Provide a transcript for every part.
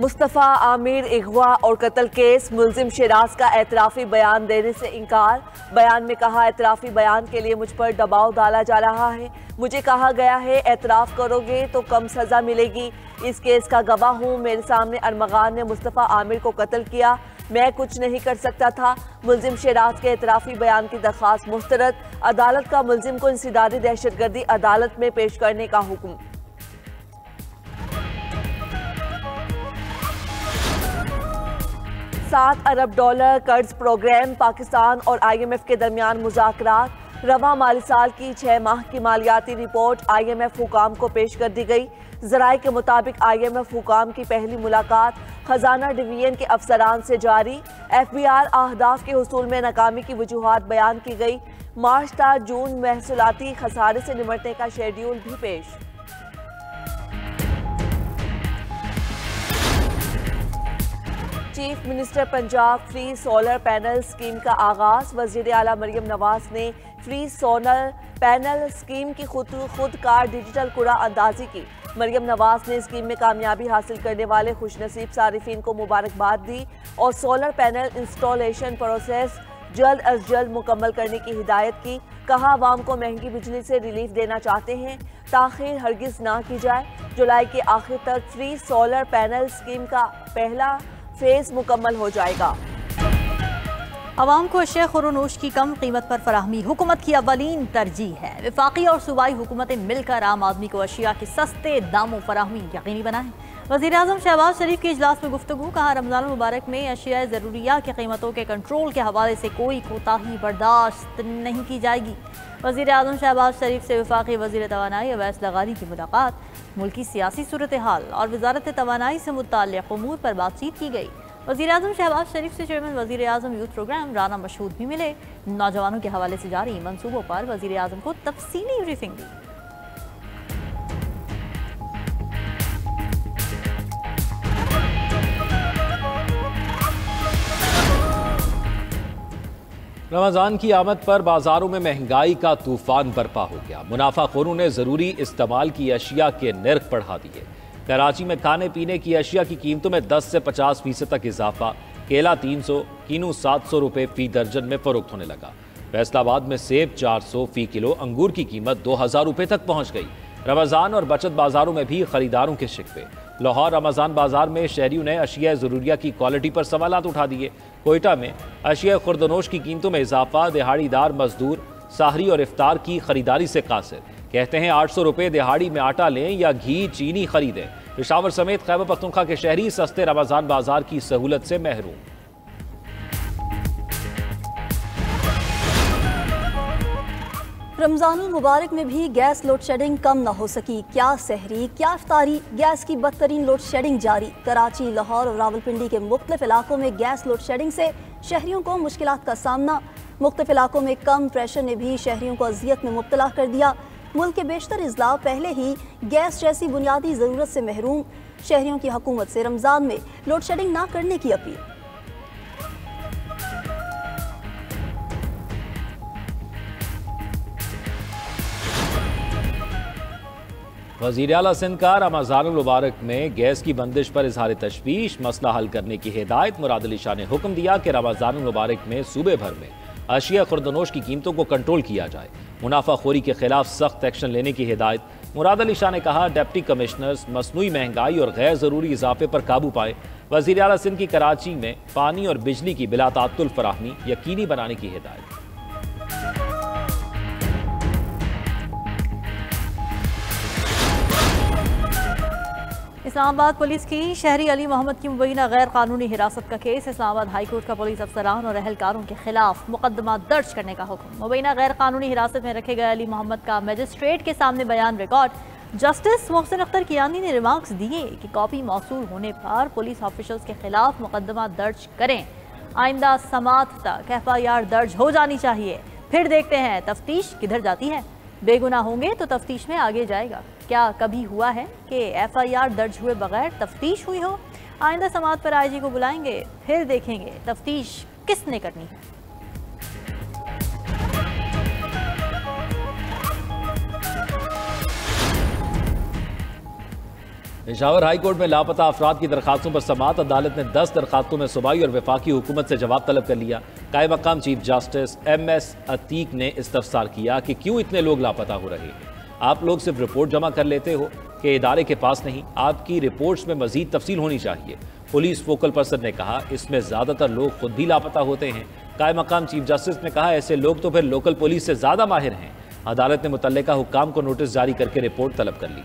मुस्तफ़ा आमिर अगवा और कत्ल केस, मुलजिम शिराज का एतराफ़ी बयान देने से इनकार। बयान में कहा, एतराफ़ी बयान के लिए मुझ पर दबाव डाला जा रहा है। मुझे कहा गया है एतराफ़ करोगे तो कम सज़ा मिलेगी। इस केस का गवाह हूँ। मेरे सामने अरमगान ने मुस्तफ़ा आमिर को कत्ल किया, मैं कुछ नहीं कर सकता था। मुलजिम शिराज के एतराफ़ी बयान की दरख्वास्त मुस्तरद। अदालत का मुलजिम को इंसदादी दहशतगर्दी अदालत में पेश करने का हुक्म। $7 अरब कर्ज प्रोग्राम, पाकिस्तान और IMF के दरमियान मुज़ाकरात। रवा माली साल की 6 माह की मालियाती रिपोर्ट IMF हुकाम को पेश कर दी गई। ज़राए के मुताबिक IMF हुकाम की पहली मुलाकात खजाना डिवीजन के अफसरान से जारी। FBR अहदाफ के हुसूल में नाकामी की वजूहात बयान की गई। मार्च ta जून महसूलाती खसारे से निमटने का शेड्यूल भी पेश। Chief minister Punjab free solar panel scheme का आगाज। वज़ीर आला मरियम नवाज ने फ्री सोलर पैनल स्कीम की खुदकार डिजिटल कुरा अंदाजी की। मरियम नवाज ने स्कीम में कामयाबी हासिल करने वाले खुशनसीब सारिफिन को मुबारकबाद दी और सोलर पैनल इंस्टॉलेशन प्रोसेस जल्द अज जल्द मुकम्मल करने की हिदायत की। कहा, आवाम को महंगी बिजली से रिलीफ देना चाहते हैं, ताखीर हरगिज ना की जाए। जुलाई के आखिर तक फ्री सोलर पैनल स्कीम का पहला फेज मुकम्मल हो जाएगा। अवाम को अशिया खुरोनोश की कम कीमत पर फराहमी हुकूमत की अवलीन तरजीह है। वफाकी और सूबाई हुकूमतें मिलकर आम आदमी को अशिया की सस्ते दामों फराहमी यकीनी बनाएं। वज़ीर आज़म शहबाज शरीफ के इजलास में गुफ्तगू। कहा, रमज़ान मुबारक में अशिया ज़रूरिया की कीमतों के कंट्रोल के हवाले से कोई कोताही बर्दाश्त नहीं की जाएगी। वज़ीर आज़म शहबाज शरीफ से वफाकी वज़ीर तवानाई अवैस लगानी की मुलाकात। मुल्की सियासी सूरत हाल और वजारत तवानाई से मुताल्लिक़ उमूर पर बातचीत की गई। वज़ीर आज़म शहबाज शरीफ से चेयरमैन वज़ीर आज़म यूथ प्रोग्राम राना मशहूद भी मिले। नौजवानों के हवाले से जारी मंसूबों पर वज़ीर आज़म को तफसीली ब्रीफिंग दी। रमज़ान की आमद पर बाजारों में महंगाई का तूफान बरपा हो गया। मुनाफाखोरों ने ज़रूरी इस्तेमाल की अशिया के निर्ख बढ़ा दिए। कराची में खाने पीने की अशिया की कीमतों में 10 से 50% तक इजाफा। केला 300, कीनू 700 रुपये फी दर्जन में फरोख्त होने लगा। फैसलाबाद में सेब 400 फी किलो, अंगूर की कीमत 2000 रुपये तक पहुँच गई। रमज़ान और बचत बाजारों में भी खरीदारों के शिकवे। लाहौर रमज़ान बाजार में शहरियों ने अशिया ज़रूरिया की क्वालिटी पर सवालात उठा दिए। कोयटा में अशिया खुर्दनोश की कीमतों में इजाफा। दिहाड़ीदार मजदूर साहरी और इफ्तार की खरीदारी से कासिर। कहते हैं 800 रुपये दिहाड़ी में आटा लें या घी चीनी खरीदें। पेशावर समेत खैबर पख्तूनख्वा के शहरी सस्ते रमज़ान बाजार की सहूलत से महरूम। रमज़ानुल मुबारक में भी गैस लोड शेडिंग कम न हो सकी। क्या सहरी क्या इफ्तारी, गैस की बदतरीन लोड शेडिंग जारी। कराची, लाहौर और रावलपिंडी के मुख्तलिफ इलाकों में गैस लोड शेडिंग से शहरियों को मुश्किलात का सामना। मुख्तलिफ इलाकों में कम प्रेशर ने भी शहरियों को अजियत में मुब्तला कर दिया। मुल्क के बेशतर अजला पहले ही गैस जैसी बुनियादी ज़रूरत से महरूम। शहरियों की हुकूमत से रमज़ान में लोड शेडिंग ना करने की अपील। वज़ीर आला सिंध का रमज़ानुल मुबारक में गैस की बंदिश पर इजहार तशवीश। मसला हल करने की हिदायत। मुराद अली शाह ने हुक्म दिया कि रमज़ानुल मुबारक में सूबे भर में अशिया खुर्दनोश की कीमतों को कंट्रोल किया जाए। मुनाफाखोरी के खिलाफ सख्त एक्शन लेने की हिदायत। मुराद अली शाह ने कहा, डिप्टी कमिश्नर्स मसनूई महंगाई और गैर ज़रूरी इजाफे पर काबू पाए। वज़ीर आला सिंध की कराची में पानी और बिजली की बिला तात्तुल फराहमी यकीनी बनाने की हिदायत। इस्लामाबाद पुलिस की शहरी अली मोहम्मद की मुबैना गैर कानूनी हिरासत का केस। इस्लामाबाद हाई कोर्ट का पुलिस अफसरान और अहलकारों के खिलाफ मुकदमा दर्ज करने का हुक्म। मुबैना गैर कानूनी हिरासत में रखे गए अली मोहम्मद का मजिस्ट्रेट के सामने बयान रिकॉर्ड। जस्टिस मोहसिन अख्तर कियानी ने रिमार्क्स दिए कि कॉपी मौसूल होने पर पुलिस ऑफिसर्स के खिलाफ मुकदमा दर्ज करें। आइंदा समात तक FIR दर्ज हो जानी चाहिए। फिर देखते हैं तफ्तीश किधर जाती है। बेगुनाह होंगे तो तफ्तीश में आगे जाएगा। क्या कभी हुआ है कि FIR दर्ज हुए बगैर तफ्तीश हुई हो? आइंदा समात पर IG को बुलाएंगे, फिर देखेंगे तफ्तीश किसने करनी है। पेशावर हाई कोर्ट में लापता अफराद की दरखास्तों पर समाअत। अदालत ने 10 दरखास्तों में सूबाई और वफाकी हुकूमत से जवाब तलब कर लिया। कायम मकाम चीफ जस्टिस MS अतीक ने इस्तफसार किया कि क्यों इतने लोग लापता हो रहे हैं। आप लोग सिर्फ रिपोर्ट जमा कर लेते हो कि इदारे के पास नहीं, आपकी रिपोर्ट्स में मजीद तफसील होनी चाहिए। पुलिस फोकल पर्सन ने कहा इसमें ज्यादातर लोग खुद भी लापता होते हैं। कायम मकाम चीफ जस्टिस ने कहा ऐसे लोग तो फिर लोकल पुलिस से ज्यादा माहिर हैं। अदालत ने मुतल्लिका हुक्काम को नोटिस जारी करके रिपोर्ट तलब कर ली।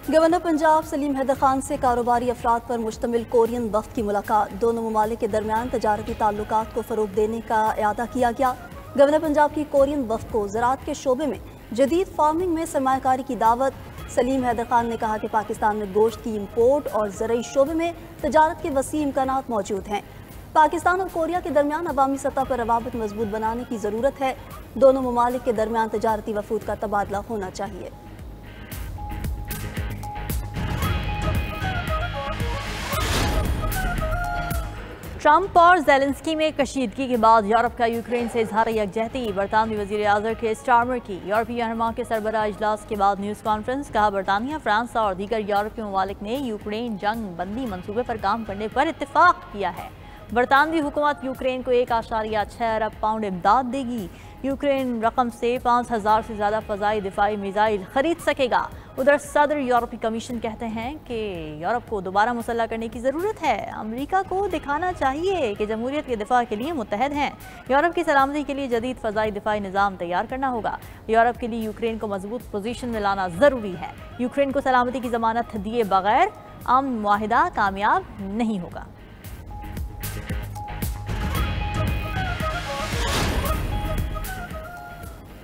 गवर्नर पंजाब सलीम हैदर खान से कारोबारी अफराद पर मुश्तमिल कोरियन वफ्द की मुलाकात। दोनों ममालिक के दरमियान तजारती ताल्लुकात को फ़रोग देने का इरादा किया गया। गवर्नर पंजाब की कोरियन वफ्द को ज़राअत के शोबे में जदीद फार्मिंग में सरमायाकारी की दावत। सलीम हैदर खान ने कहा कि पाकिस्तान में गोश्त की इम्पोर्ट और ज़रई शोबे में तजारत के वसी इम्कानात मौजूद हैं। पाकिस्तान और कोरिया के दरमियान अवामी सतह पर रवाबित मजबूत बनाने की ज़रूरत है। दोनों ममालिक के दरमियान तजारती वफूद का तबादला होना चाहिए। ट्रंप और ज़ेलेंस्की में कशीदगी के बाद यूरोप का यूक्रेन से इजहार यकजहती। बरतानवी वज़ीर आज़म के स्टारमर की यूरोपीय रहनुमा के सरबराह इजलास के बाद न्यूज़ कॉन्फ्रेंस। कहा बरतानिया, फ्रांस और दीगर यूरोपीय ममालिक ने यूक्रेन जंग बंदी मनसूबे पर काम करने पर इत्तेफाक किया है। बरतानवी हुकूमत यूक्रेन को 1.6 अरब पाउंड इमदाद देगी। यूक्रेन रकम से 5000 से ज़्यादा फ़ज़ाई दिफाई मिसाइल खरीद सकेगा। उधर सदर यूरोपीय कमीशन कहते हैं कि यूरोप को दोबारा मुसल्लह करने की ज़रूरत है। अमेरिका को दिखाना चाहिए कि जमहूरियत के दिफा के लिए मुत्तहद हैं। यूरोप की सलामती के लिए जदीद फ़ज़ाई दिफाई निज़ाम तैयार करना होगा। यूरोप के लिए यूक्रेन को मजबूत पोजीशन में लाना ज़रूरी है। यूक्रेन को सलामती की ज़मानत दिए बगैर अमन मुआहिदा कामयाब नहीं होगा।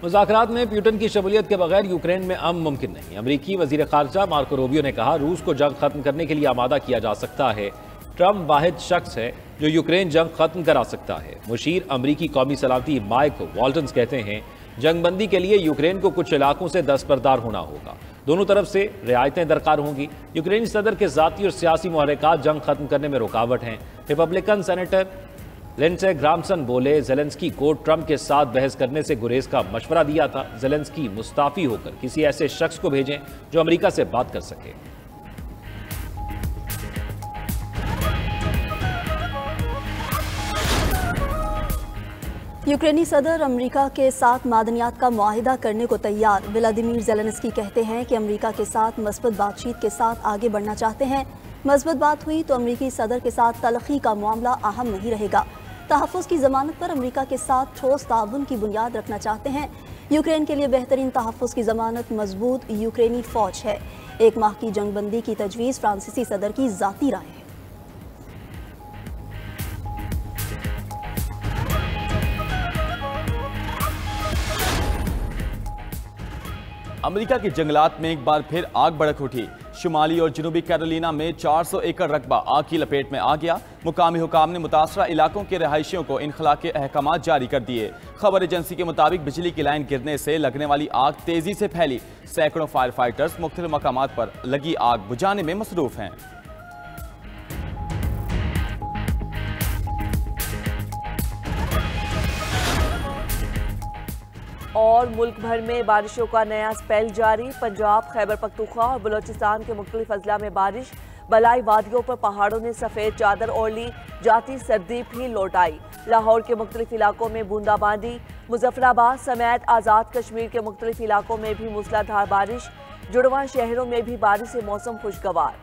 मुज़ाकरात में प्यूटन की शमूलियत के बगैर यूक्रेन में अमन मुमकिन नहीं। अमरीकी वज़ीर ख़ारजा मार्को रूबियो ने कहा रूस को जंग खत्म करने के लिए आमादा किया जा सकता है। ट्रंप वाहिद शख्स है जो यूक्रेन जंग खत्म करा सकता है। मुशीर अमरीकी कौमी सलामती माइक वाल्टन्स कहते हैं जंगबंदी के लिए यूक्रेन को कुछ इलाकों से दस्तबरदार होना होगा। दोनों तरफ से रियायतें दरकार होंगी। यूक्रेनी सदर के ज़ाती और सियासी मुहर्रिकात जंग खत्म करने में रुकावट हैं। रिपब्लिकन सेनेटर लिंडसे ग्रामसन बोले ज़ेलेंस्की को ट्रंप के साथ बहस करने से गुरेज का मशवरा दिया था। ज़ेलेंस्की मुस्ताफी होकर किसी ऐसे शख्स को भेजें जो अमेरिका से बात कर सके। यूक्रेनी सदर अमेरिका के साथ मादनियात का मुआहिदा करने को तैयार। व्लादिमीर ज़ेलेंस्की कहते हैं कि अमेरिका के साथ मस्बत बातचीत के साथ आगे बढ़ना चाहते हैं। मस्बत बात हुई तो अमेरिकी सदर के साथ तलखी का मामला अहम नहीं रहेगा। तहफ़्फ़ुज़ की ज़मानत पर अमेरिका के साथ ठोस ताउन की बुनियाद रखना चाहते हैं। यूक्रेन के लिए बेहतरीन तहफ़्फ़ुज़ की ज़मानत मजबूत यूक्रेनी फ़ौज है। 1 माह की जंगबंदी की तजवीज़ फ्रांसीसी सदर की ज़ाती राय है। अमेरिका के जंगलात में एक बार फिर आग भड़क उठी। शुमाली और जनूबी कैरोलिना में 400 एकड़ रकबा आग की लपेट में आ गया। मुकामी हुकाम ने मुतासरा इलाकों के रहायशियों को इनखला के अहकाम जारी कर दिए। खबर एजेंसी के मुताबिक बिजली की लाइन गिरने से लगने वाली आग तेजी से फैली। सैकड़ों फायर फाइटर्स मुख्तलिफ मकामात पर लगी आग बुझाने में मसरूफ हैं। और मुल्क भर में बारिशों का नया स्पेल जारी। पंजाब, खैबर पख्तूनख्वा और बलोचिस्तान के मुख्तलिफ अजला में बारिश। बलाई वादियों पर पहाड़ों ने सफ़ेद चादर ओढ़ ली। जाती सर्दी भी लौट आई। लाहौर के मुख्तलिफ इलाकों में बूंदाबांदी। मुजफ्फराबाद समेत आज़ाद कश्मीर के मुख्तलिफ इलाकों में भी मूसलाधार बारिश। जुड़वां शहरों में भी बारिश से मौसम खुशगवार।